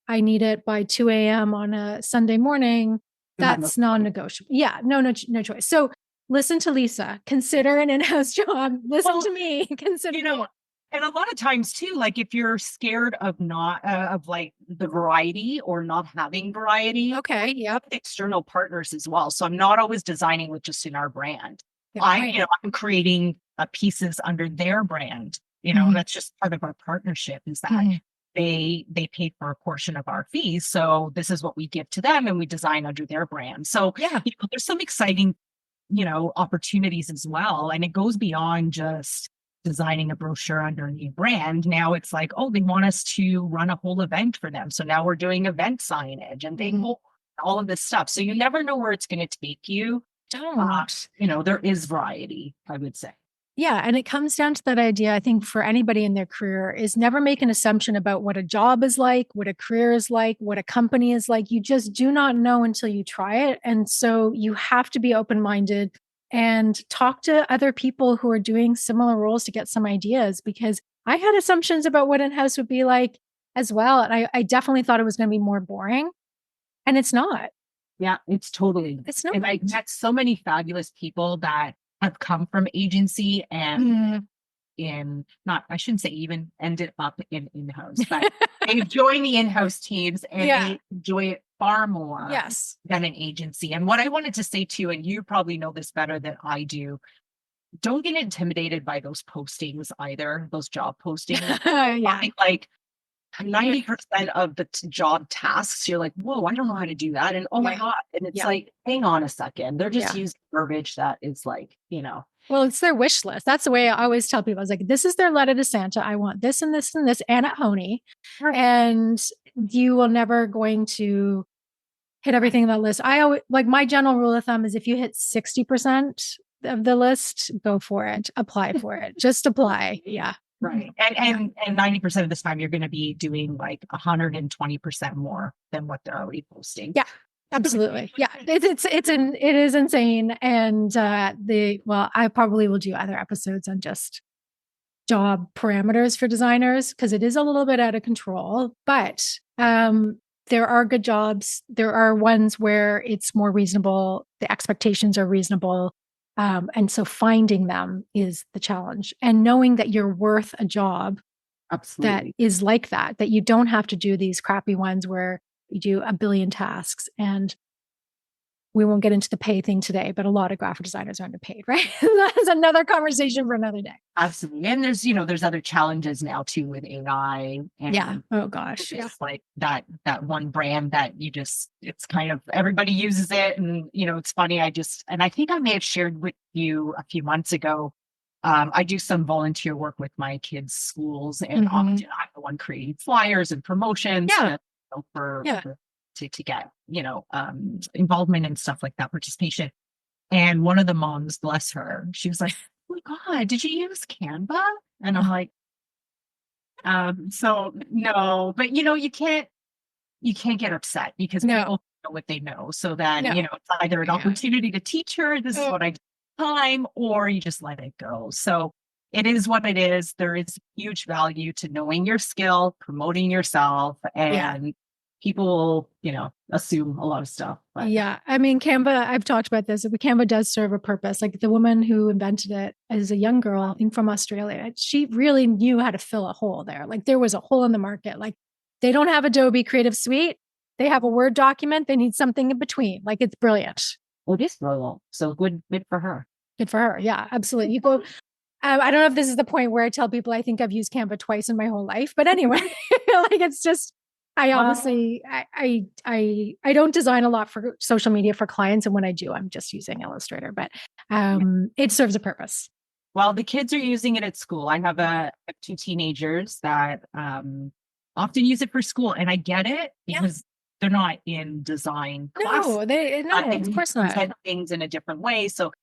I need it by 2 a.m. on a Sunday morning, that's non-negotiable. Yeah, no choice. So listen to Lisa, consider an in-house job. Listen to me, consider it. And a lot of times too, like if you're scared of not of like the variety or not having variety, external partners as well. So I'm not always designing with just in our brand. I'm creating pieces under their brand. That's just part of our partnership. Is that they pay for a portion of our fees, so this is what we give to them, and we design under their brand. So there's some exciting opportunities as well, and it goes beyond just designing a brochure under a new brand. Now it's like, they want us to run a whole event for them. So now we're doing event signage and all of this stuff. So you never know where it's going to take you. There is variety, I would say. Yeah. And it comes down to that idea, I think, for anybody in their career, is never make an assumption about what a job is like, what a career is like, what a company is like. You just do not know until you try it. And so you have to be open-minded and talk to other people who are doing similar roles to get some ideas, because I had assumptions about what in-house would be like as well. And I definitely thought it was going to be more boring, and it's not. Yeah, it's not. And I met so many fabulous people that have come from agency and I shouldn't say even ended up in in-house, but they've joined the in-house teams and they enjoy it far more than an agency. And what I wanted to say too, and you probably know this better than I do, don't get intimidated by those postings either, those job postings. Like 90% of the job tasks, you're like, whoa, I don't know how to do that. And oh my God. And it's like, hang on a second. They're just using verbiage that is like, Well, it's their wish list. That's the way I always tell people. I was like, this is their letter to Santa. I want this and this and this and at Honey. And you will never going to hit everything on that list. I always, like, my general rule of thumb is if you hit 60% of the list, go for it. Apply for it. Just apply. Yeah. Right. And 90% of this time you're going to be doing like 120% more than what they're already posting. Yeah. Absolutely. Yeah. It is insane. And I probably will do other episodes on just job parameters for designers because it is a little bit out of control, but there are good jobs. There are ones where it's more reasonable. The expectations are reasonable. And so finding them is the challenge, and knowing that you're worth a job that Absolutely. is like that you don't have to do these crappy ones where you do a billion tasks. And we won't get into the pay thing today, but a lot of graphic designers are underpaid, right? That's another conversation for another day. Absolutely. And there's other challenges now too with AI Yeah. and Oh gosh. Yeah. just like that one brand that it's kind of everybody uses it. And it's funny. I think I may have shared with you a few months ago. I do some volunteer work with my kids' schools, and often I'm the one creating flyers and promotions Yeah. to get, involvement and stuff like that, participation. And one of the moms, bless her, she was like, "Oh my God, did you use Canva?" And I'm like, so no, but you can't get upset because people No. know what they know. So then, No. it's either an opportunity to teach her, this is Oh, what I do time, or you just let it go. So it is what it is. There is huge value to knowing your skill, promoting yourself, yeah. and people will, assume a lot of stuff. But Yeah. I mean, Canva, I've talked about this. Canva does serve a purpose. Like the woman who invented it as a young girl, I think from Australia, she really knew how to fill a hole there. Like there was a hole in the market. Like they don't have Adobe Creative Suite. They have a Word document. They need something in between. Like it's brilliant. well, it is rural. So good for her. Good for her. Yeah, absolutely. You go. I don't know if this is the point where I tell people I think I've used Canva twice in my whole life, but anyway, like it's just I obviously I don't design a lot for social media for clients, and when I do, I'm just using Illustrator. But it serves a purpose. Well, the kids are using it at school. I have two teenagers that often use it for school, and I get it because they're not in design class. No, They of course not. present things in a different way. So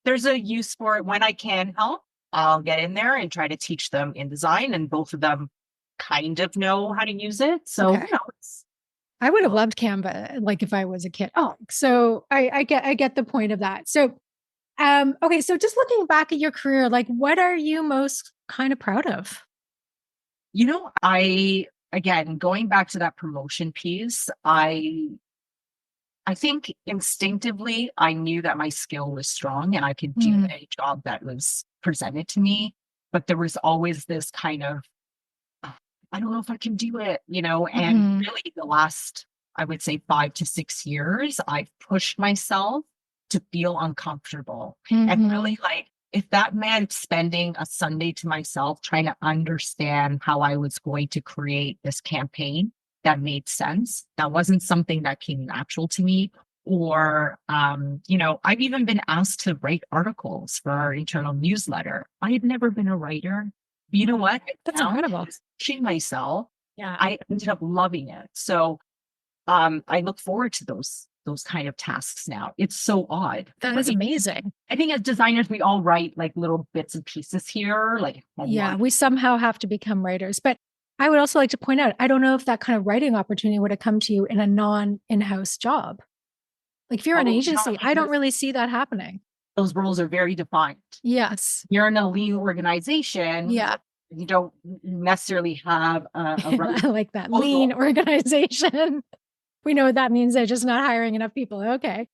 there's a use for it. When I can help, I'll get in there and try to teach them in design, and both of them kind of know how to use it. So Okay. I would have loved Canva like if I was a kid. Oh, so I get the point of that. So okay, so just looking back at your career, like what are you most kind of proud of? I again going back to that promotion piece, I think instinctively I knew that my skill was strong and I could do any job that was presented to me. But there was always this kind of, I don't know if I can do it, and really the last, I would say 5 to 6 years, I've pushed myself to feel uncomfortable. And really like, if that meant spending a Sunday to myself trying to understand how I was going to create this campaign that made sense, that wasn't something that came natural to me. Or, I've even been asked to write articles for our internal newsletter. I had never been a writer. You know what? That's incredible. Pushing myself. Yeah. I ended up loving it. So I look forward to those kind of tasks now. It's so odd. That is amazing. I think as designers, we all write like little bits and pieces here. Like we somehow have to become writers. But I would also like to point out, I don't know if that kind of writing opportunity would have come to you in a non-in-house job. Like if you're an agency, I don't really see that happening. Those roles are very defined. Yes. You're in a lean organization. Yeah. You don't necessarily have I like that. Lean organization. We know what that means. They're just not hiring enough people. Okay.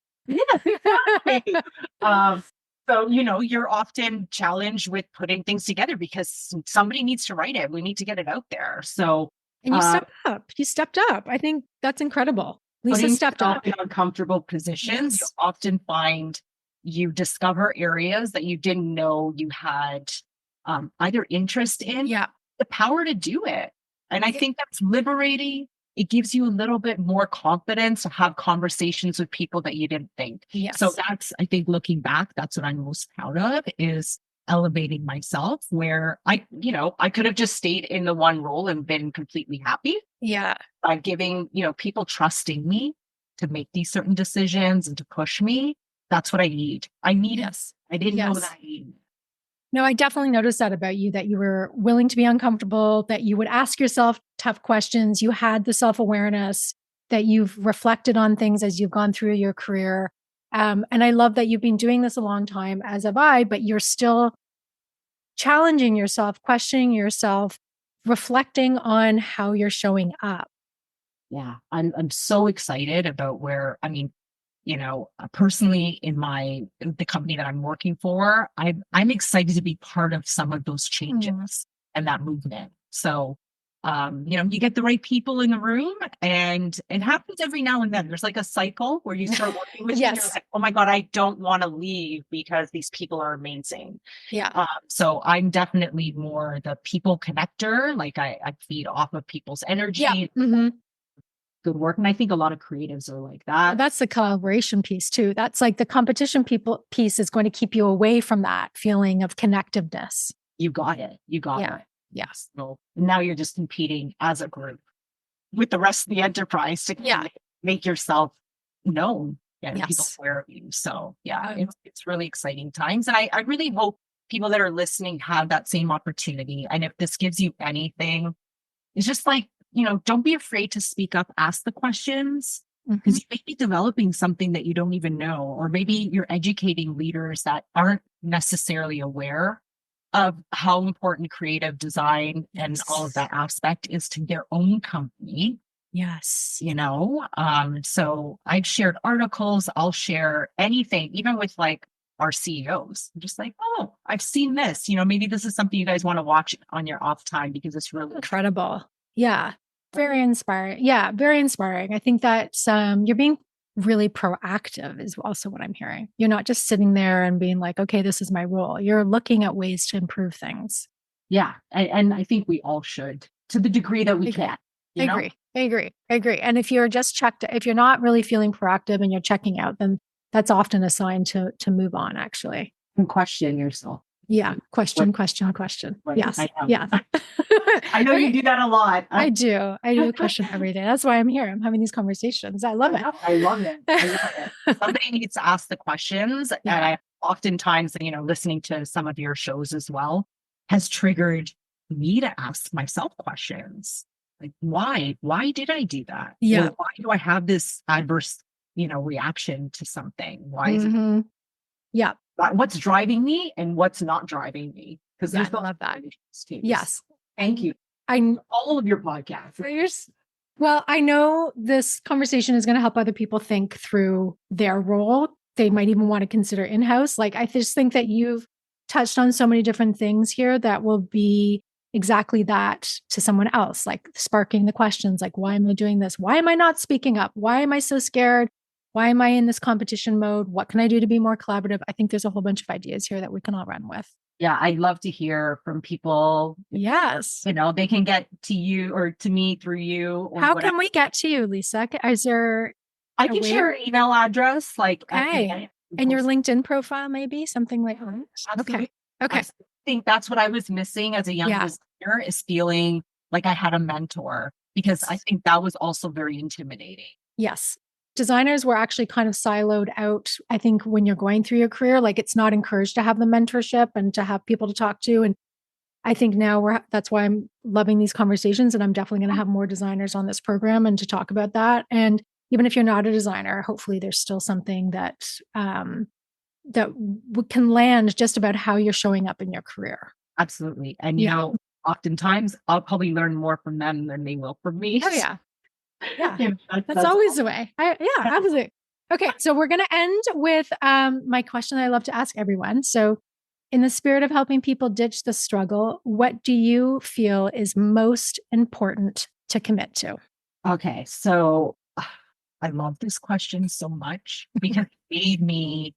So, you're often challenged with putting things together because somebody needs to write it. We need to get it out there. So, and you stepped up. You stepped up. I think that's incredible. Lisa stepped up. In uncomfortable positions, you often find you discover areas that you didn't know you had either interest in, the power to do it. And I think that's liberating. It gives you a little bit more confidence to have conversations with people that you didn't think. Yes. So that's, I think looking back, that's what I'm most proud of is elevating myself where I could have just stayed in the one role and been completely happy. Yeah. By giving, people trusting me to make these certain decisions and to push me. That's what I need. I need it. I didn't know that I needed. No, I definitely noticed that about you, that you were willing to be uncomfortable, that you would ask yourself tough questions. You had the self-awareness that you've reflected on things as you've gone through your career. And I love that you've been doing this a long time, as have I, but you're still challenging yourself, questioning yourself, reflecting on how you're showing up. Yeah, I'm so excited about personally in the company that I'm working for, I'm excited to be part of some of those changes and that movement. So, you get the right people in the room, and it happens every now and then. There's like a cycle where you start working with Yes. and you're like, oh my God, I don't want to leave because these people are amazing. Yeah. So I'm definitely more the people connector. Like I feed off of people's energy. Yeah. Mm-hmm. Good work. And I think a lot of creatives are like that. That's the collaboration piece too. That's like the competition piece is going to keep you away from that feeling of connectiveness. You got it. Yeah. It. Yes. So now you're just competing as a group with the rest of the enterprise to make yourself known and people aware of you. So it's really exciting times. And I really hope people that are listening have that same opportunity. And if this gives you anything, it's just like, don't be afraid to speak up, ask the questions, because you may be developing something that you don't even know, or maybe you're educating leaders that aren't necessarily aware of how important creative design and all of that aspect is to their own company. Yes. So I've shared articles, I'll share anything, even with like our CEOs. I'm just like, oh, I've seen this, maybe this is something you guys want to watch on your off time because it's really incredible. Yeah. Very inspiring. Yeah. Very inspiring. I think that you're being really proactive is also what I'm hearing. You're not just sitting there and being like, okay, this is my role. You're looking at ways to improve things. Yeah. And I think we all should, to the degree that we can. I agree. And if you're if you're not really feeling proactive and you're checking out, then that's often a sign to move on, actually. And question yourself. Yeah. Question. Right. Yes. Yeah. I know you do that a lot. I do a question every day. That's why I'm here. I'm having these conversations. I love it. I love it. Somebody needs to ask the questions. Yeah. And I oftentimes, listening to some of your shows as well has triggered me to ask myself questions. Like, why did I do that? Yeah. Or why do I have this adverse, reaction to something? Why is it? Yeah. What's driving me and what's not driving me? Because I love that. Too. Yes. Thank you. All of your podcasts. Well, I know this conversation is going to help other people think through their role. They might even want to consider in-house. Like, I just think that you've touched on so many different things here that will be exactly that to someone else, like sparking the questions, like, why am I doing this? Why am I not speaking up? Why am I so scared? Why am I in this competition mode? What can I do to be more collaborative? I think there's a whole bunch of ideas here that we can all run with. Yeah, I'd love to hear from people. Yes. They can get to you or to me through you. Or how can we get to you, Lisa? Is there I can share an email address, like and your LinkedIn profile, maybe something like that. Absolutely. Okay. I think that's what I was missing as a young designer, is feeling like I had a mentor, because I think that was also very intimidating. Yes. Designers were actually kind of siloed out. I think when you're going through your career, like, it's not encouraged to have the mentorship and to have people to talk to. And I think now that's why I'm loving these conversations, and I'm definitely going to have more designers on this program and to talk about that. And even if you're not a designer, hopefully there's still something that can land just about how you're showing up in your career. Absolutely. And oftentimes I'll probably learn more from them than they will from me. Oh yeah. Yeah. That's always the way. Absolutely. Okay. So we're going to end with my question that I love to ask everyone. So, in the spirit of helping people ditch the struggle, what do you feel is most important to commit to? Okay. So I love this question so much because it made me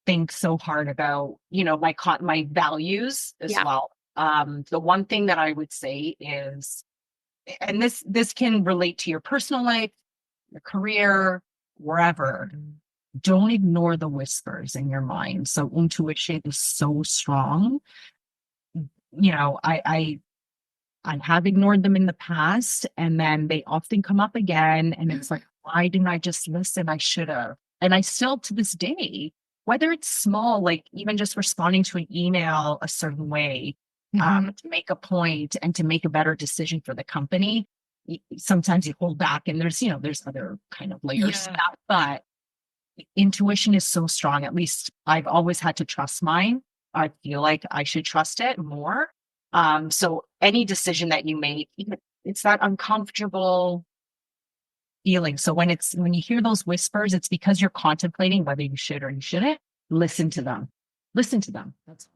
think so hard about, my values as well. The one thing that I would say is, and this can relate to your personal life, your career, wherever, don't ignore the whispers in your mind. So intuition is so strong. I have ignored them in the past, and then they often come up again. And it's like, why didn't I just listen? I should have. And I still, to this day, whether it's small, like even just responding to an email a certain way, to make a point and to make a better decision for the company, sometimes you hold back, and there's other kind of layers to that, but intuition is so strong. At least I've always had to trust mine. I feel like I should trust it more. So any decision that you make, it's that uncomfortable feeling. So when you hear those whispers, it's because you're contemplating whether you should or you shouldn't. Listen to them. Listen to them. That's all.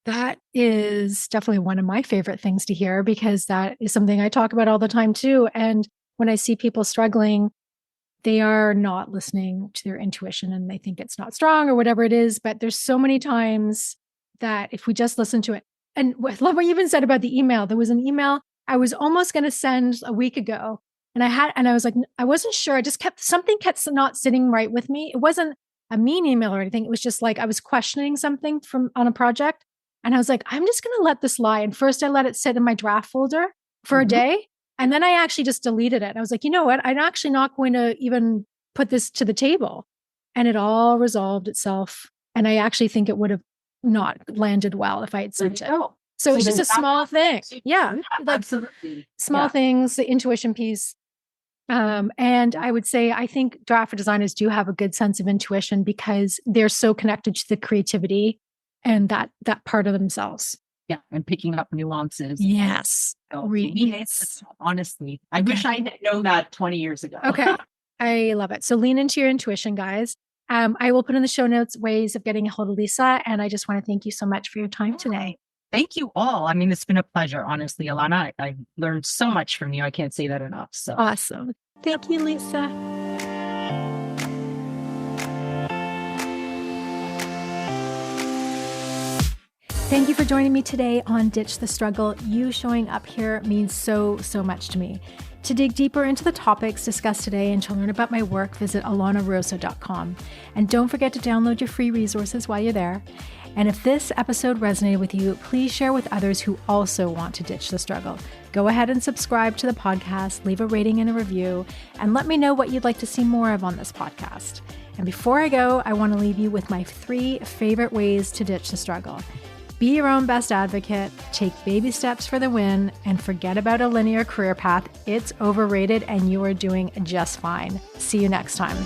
That is definitely one of my favorite things to hear, because that is something I talk about all the time too. And when I see people struggling, they are not listening to their intuition and they think it's not strong or whatever it is. But there's so many times that if we just listen to it, and I love what you even said about the email. There was an email I was almost going to send a week ago. And I was like, I wasn't sure. I just something kept not sitting right with me. It wasn't a mean email or anything. It was just like, I was questioning something on a project. And I was like, I'm just going to let this lie. And first I let it sit in my draft folder for a day. And then I actually just deleted it. I was like, you know what? I'm actually not going to even put this to the table. And it all resolved itself. And I actually think it would have not landed well if I had sent it. So it's just a small thing. Yeah. Like Absolutely. small things, the intuition piece. And I would say, I think graphic designers do have a good sense of intuition because they're so connected to the creativity and that part of themselves. Yeah. And picking up nuances. Yes. So, honestly, I wish I had known that 20 years ago. Okay. I love it. So lean into your intuition, guys. I will put in the show notes ways of getting a hold of Lisa. And I just want to thank you so much for your time today. Thank you all. I mean, it's been a pleasure, honestly, Alana. I learned so much from you. I can't say that enough. So awesome. Thank you, Lisa. Thank you for joining me today on Ditch the Struggle. You showing up here means so, so much to me. To dig deeper into the topics discussed today and to learn about my work, visit alanarosa.com. And don't forget to download your free resources while you're there. And if this episode resonated with you, please share with others who also want to ditch the struggle. Go ahead and subscribe to the podcast, leave a rating and a review, and let me know what you'd like to see more of on this podcast. And before I go, I want to leave you with my 3 favorite ways to ditch the struggle. Be your own best advocate, take baby steps for the win, and forget about a linear career path. It's overrated and you are doing just fine. See you next time.